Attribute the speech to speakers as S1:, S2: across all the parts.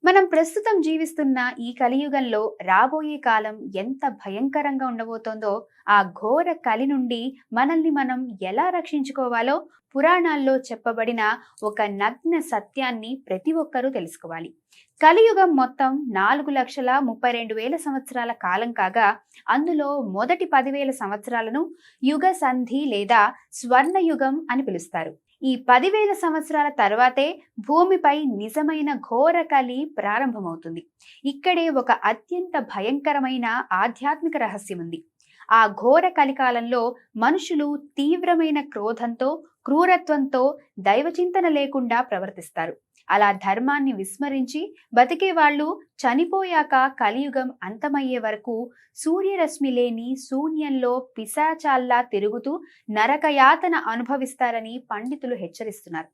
S1: మనం ప్రస్తుతం జీవిస్తున్న ఈ కలియుగంలో రాబోయే కాలం ఎంత భయంకరంగా ఉండబోతోందో, ఆ ఘోర కలి నుండి మనల్ని మనం ఎలా రక్షించుకోవాలో పురాణాల్లో చెప్పబడిన ఒక నగ్న సత్యాన్ని ప్రతి ఒక్కరూ తెలుసుకోవాలి. కలియుగం మొత్తం 4,32,000 సంవత్సరాల కాలం కాగా, అందులో మొదటి 10,000 సంవత్సరాలను యుగ సంధి లేదా స్వర్ణయుగం అని పిలుస్తారు. ఈ 10,000 సంవత్సరాల తర్వాతే భూమిపై నిజమైన ఘోర కలి ప్రారంభమవుతుంది. ఇక్కడే ఒక అత్యంత భయంకరమైన ఆధ్యాత్మిక రహస్యం ఉంది. ఆ ఘోర కలికాలంలో మనుషులు తీవ్రమైన క్రోధంతో, క్రూరత్వంతో, దైవచింతన లేకుండా ప్రవర్తిస్తారు. అలా ధర్మాన్ని విస్మరించి బతికే వాళ్ళు చనిపోయాక కలియుగం అంతమయ్యే వరకు సూర్యరశ్మి లేని శూన్యంలో పిశాచాల్లా తిరుగుతూ నరకయాతన అనుభవిస్తారని పండితులు హెచ్చరిస్తున్నారు.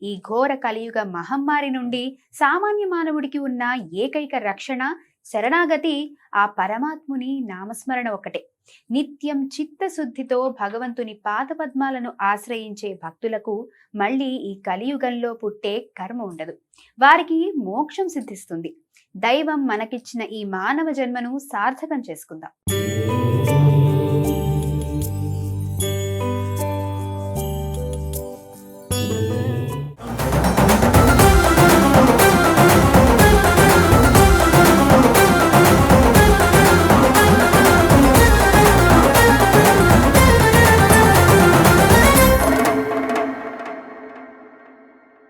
S1: ఈ ఘోర కలియుగ మహమ్మారి నుండి సామాన్య మానవుడికి ఉన్న ఏకైక రక్షణ శరణాగతి, ఆ పరమాత్ముని నామస్మరణ ఒకటే. నిత్యం చిత్తశుద్ధితో భగవంతుని పాదపద్మాలను ఆశ్రయించే భక్తులకు మళ్ళీ ఈ కలియుగంలో పుట్టే కర్మ ఉండదు. వారికి మోక్షం సిద్ధిస్తుంది. దైవం మనకిచ్చిన ఈ మానవ జన్మను సార్థకం చేసుకుందాం.